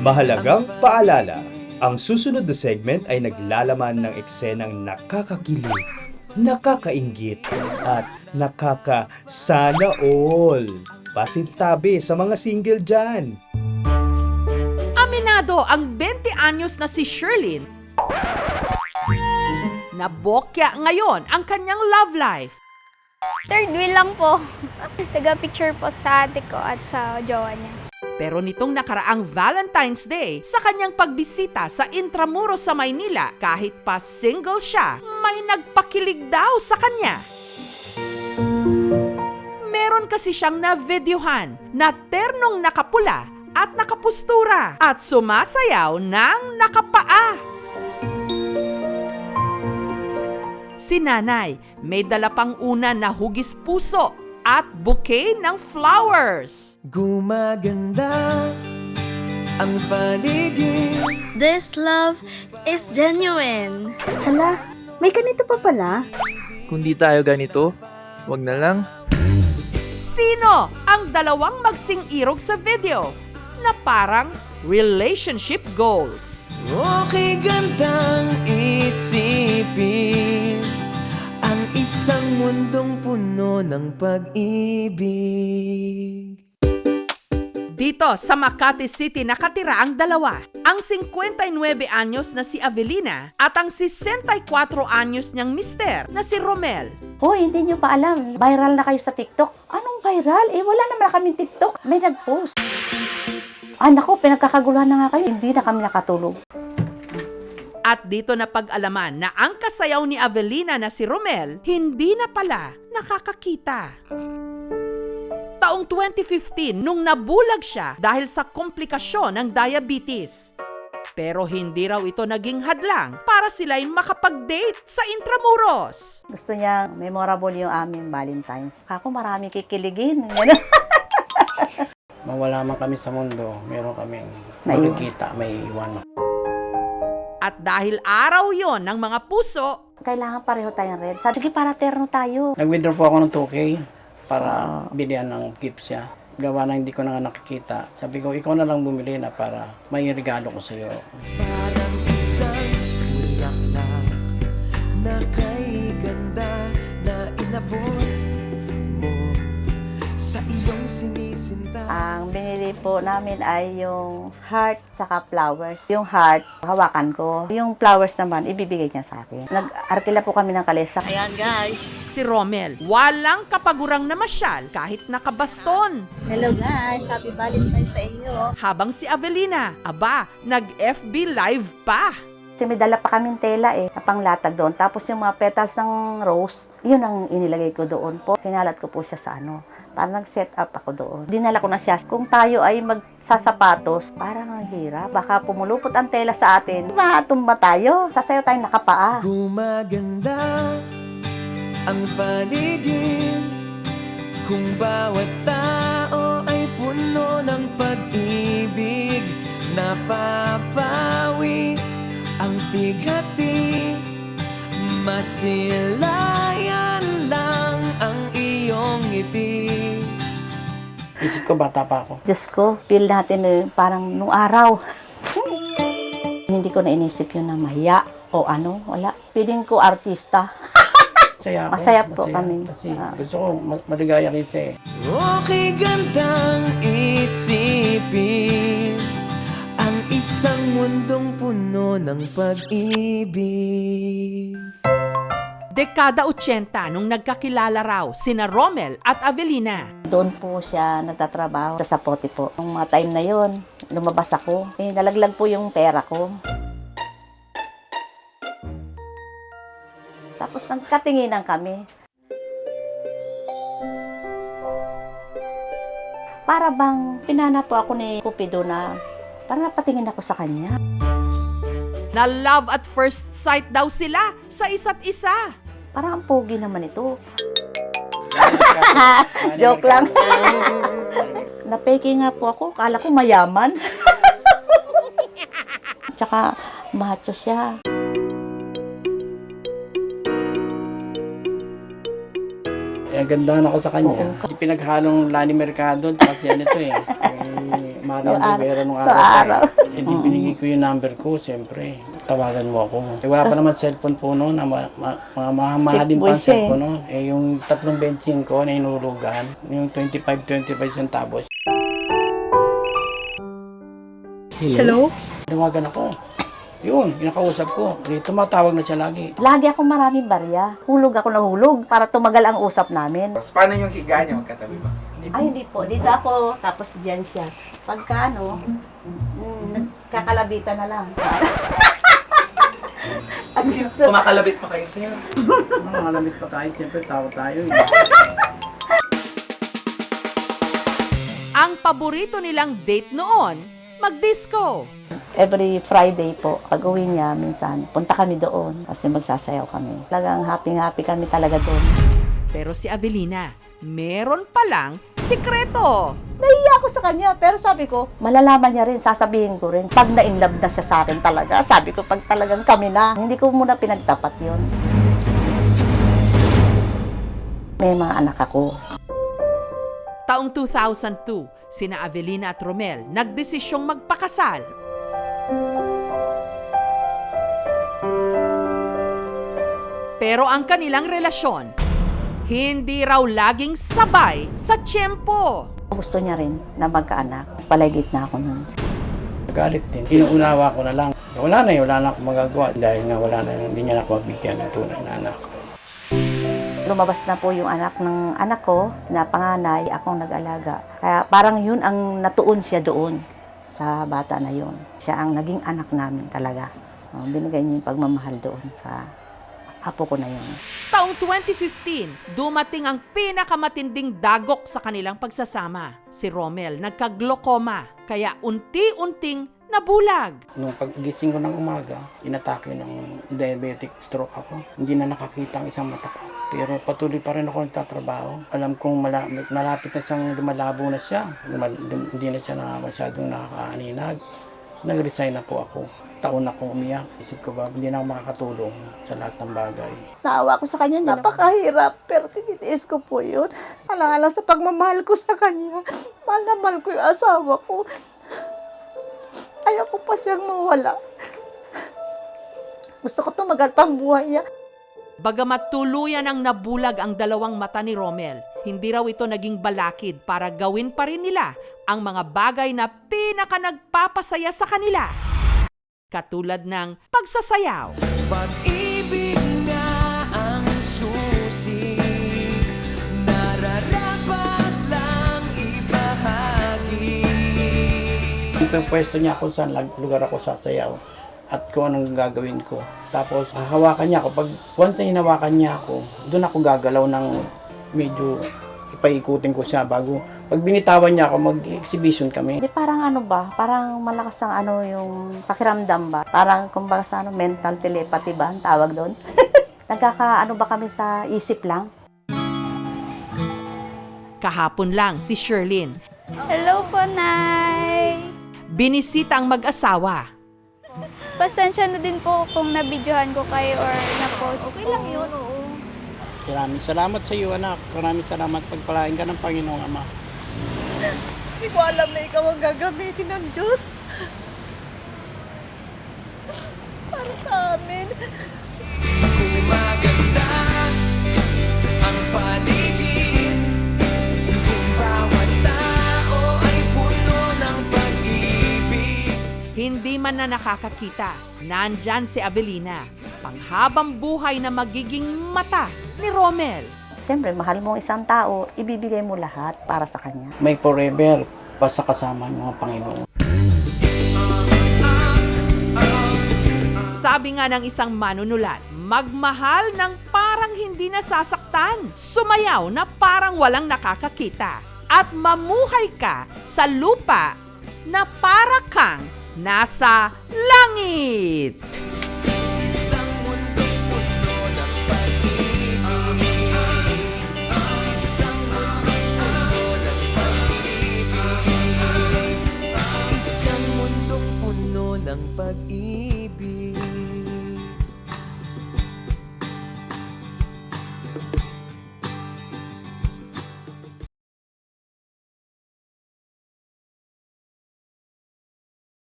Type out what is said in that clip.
Mahalagang paalala, ang susunod na segment ay naglalaman ng eksenang nakakakilig, nakakainggit, at nakakasana all. Pasintabi sa mga single dyan. Aminado ang 20 anyos na si Sherlyn. Nabokya ngayon ang kanyang love life. Third wheel lang po. Taga-picture po sa ate ko at sa jowa niya. Pero nitong nakaraang Valentine's Day, sa kanyang pagbisita sa Intramuros sa Maynila, kahit pa single siya, may nagpakilig daw sa kanya. Meron kasi siyang na-videohan na ternong nakapula at nakapustura at sumasayaw ng nakapaa. Si nanay may dala pang una na hugis puso at bouquet ng flowers. Gumaganda ang paligid. This love is genuine. Hala, may ganito pa pala? Kung di tayo ganito, wag na lang. Sino ang dalawang magsing-irog sa video na parang relationship goals? Okay, gandang isipin ang isang mundong puno ng pag-ibig. Dito sa Makati City nakatira ang dalawa. Ang 59 anyos na si Avelina at ang 64 anyos niyang mister na si Romel. Hoy, hindi nyo pa alam. Viral na kayo sa TikTok. Anong viral? Wala naman kaming TikTok. May nag-post. Naku, pinagkakaguluhan na nga kayo. Hindi na kami nakatulog. At dito na pag-alaman na ang kasayaw ni Avelina na si Romel, hindi na pala nakakakita. Taong 2015 nung nabulag siya dahil sa komplikasyon ng diabetes. Pero hindi raw ito naging hadlang para sila'y makapag-date sa Intramuros. Gusto niya memorable yung aming Valentine's. Ako marami kikiligin. Mawala man kami sa mundo, meron kaming Naiwan. makikita, may iwan. At dahil araw yon ng mga puso, Kailangan pareho tayong red. Sabi, sige, para terno tayo. Nag-withdraw po ako ng 2K para bilihan ng gift siya. Gawa na hindi ko na nga nakikita. Sabi ko, ikaw na lang bumili na para may regalo ko sa iyo. Parang isang bulaklak na kay ganda na inabot mo sa iyong sinisinta. Ang binili po namin ay yung heart saka flowers. Yung heart, hawakan ko. Yung flowers naman, ibibigay niya sa akin. Nag-arkila po kami ng kalesa. Ayan guys. si Romel walang kapagurang namasyal kahit nakabaston. Hello guys. Happy Valentine's sa inyo. Habang si Avelina, nag-FB live pa. Kasi may dala pa kaming tela na panglatag doon. Tapos yung mga petals ng rose, yun ang inilagay ko doon po. Kinalat ko po siya sa Parang nag-set up ako doon. Dinala ko na siya. Kung tayo ay magsasapatos, parang ang hirap. Baka pumulupot ang tela sa atin. Matumba tayo. Sasayaw tayong nakapaa. Gumaganda ang paligid kung bawat tao ay puno ng pag-ibig. Napapawi ang bigati, masilayan lang ang iyong ngiti. Isip ko, bata pa ako. Diyos ko, feel natin parang nung araw. Hindi ko na inisip yun na mahiya o wala. Feeling ko artista. Masaya ako. Masaya po kami. Kasi gusto ko maligaya rin siya eh. Okay, gandang isipin ang isang mundong puno ng pag-ibig. Dekada 80 nung nagkakilala raw sina Romel at Avelina. Doon po siya nagtatrabaho sa Sapote po. Nung mga time na yon, lumabas ako. Nalaglag po yung pera ko. Tapos nagkatinginan kami. Para bang pinana po ako ni Cupido na parang napatingin ako sa kanya. Na love at first sight daw sila sa isa't isa. Parang ang pogi naman ito. Joke lang. Napeke nga po ako. Kala ko mayaman. Tsaka macho siya. Gandahan ako sa kanya. Pinaghalong Lani Mercado at siya nito eh. Marian Rivera nung araw. Eh, di binigay ko yung number ko, siyempre. Tawagan mo ako. Eh, wala pa naman cellphone po noon, na mahalin pa ang Check boy siya eh. cellphone noon. Eh, yung 3.25 na inulugan, yung 25 centavos. Hello? Tawagan ako. Yun, pinakausap ko. Eh, tumatawag na siya lagi. Lagi ako maraming barya. Hulog ako na hulog para tumagal ang usap namin. Paano yung higa niya? Magkatabi ba? Ay, hindi po. Dito ako, tapos diyan siya. Pagka ano, nagkakalabitan na lang. Ang gusto. Kumakalabit pa kayo sa'yo. Malamit pa tayo, siyempre tawa tayo. Ang paborito nilang date noon, magdisco. Every Friday po, pag uwi niya, minsan, punta kami doon kasi magsasayaw kami. Talagang happy-happy kami talaga doon. Pero si Avelina, meron palang sikreto. Nahiya ako sa kanya, pero sabi ko, malalaman niya rin, sasabihin ko rin. Pag na-inlove na siya sa akin talaga, sabi ko, pag talagang kami na, hindi ko muna pinagtapat yun. May mga anak ako. Taong 2002, sina Avelina at Romel nagdesisyong magpakasal. Pero ang kanilang relasyon, hindi raw laging sabay sa tiyempo. Gusto niya rin na magkaanak. Palagit na ako nun. Galit din. Inuunawa ko na lang. Wala na akong magagawa dahil nga wala na, hindi niya na ako mabigyan ng tunay na anak. Lumabas na po yung anak ng anak ko na panganay, akong nag-alaga. Kaya parang yun ang natuon siya doon sa bata na yun. Siya ang naging anak namin talaga. Binigay niya yung pagmamahal doon sa apo ko na yun. Taong 2015, dumating ang pinakamatinding dagok sa kanilang pagsasama. Si Romel nagka-glaucoma, kaya unti-unting nabulag. Nung paggising ko ng umaga, inatake ng diabetic stroke ako. Hindi na nakakita ang isang mata ko. Pero patuloy pa rin ako nagtatrabaho. Alam kong malapit na siyang lumalabo na siya. Hindi na siya masyadong nakakaaninag. Nag-resign na po ako. Taon akong umiyak. Isip ko ba, hindi na ako makakatulong sa lahat ng bagay. Naawa ko sa kanya, napakahirap, pero tinitiis ko po yun. Alang-alang sa pagmamahal ko sa kanya, mahal na mahal ko yung asawa ko. Ayaw ko pa siyang mawala. Gusto ko tumagal pang buhay niya. Bagamat tuluyan ang nabulag ang dalawang mata ni Romel, hindi raw ito naging balakid para gawin pa rin nila ang mga bagay na pinaka nagpapasaya sa kanila. Katulad ng pagsasayaw. Pag-ibig na ang susi, nararapat lang ibahagi. Yung pwesto niya kung saan lugar ako sasayaw at kung anong gagawin ko. Tapos hahawakan niya ako. Pag once na hinawakan niya ako, doon ako gagalaw ng medyo ipaikutin ko siya bago. Pag binitawan niya ako, mag-exhibition kami. Hindi, parang ano ba? Parang malakas ang ano yung pakiramdam ba? Parang kumbaga sa ano, mental telepathy ba ang tawag doon? Nagkaka-ano ba kami sa isip lang? Kahapon lang si Sherlyn, Hello po, Nay! binisita ang mag-asawa. Pasensya na din po kung nabidyohan ko kayo or na-post Okay po. lang yun, oo. Maraming salamat sa iyo, anak. Maraming salamat. Pagpalain ka ng Panginoong Ama. Hindi ko alam na ikaw ang gagamitin ng Diyos. Para sa amin. Gumaganda ang paligid, kung bawat tao ay puno ng pag-ibig. Hindi man na nakakakita, nandyan si Avelina, panghabang buhay na magiging mata ni Romel. Siyempre, mahal mo ang isang tao, ibibigay mo lahat para sa kanya. May forever basta kasama ng mga Panginoon. Sabi nga ng isang manunulat, magmahal ng parang hindi nasasaktan, sumayaw na parang walang nakakakita, at mamuhay ka sa lupa na para kang nasa langit. Isang mundong puno ng pag-ibig. Isang mundong puno ng pag-ibig. Isang mundong puno ng pag-ibig.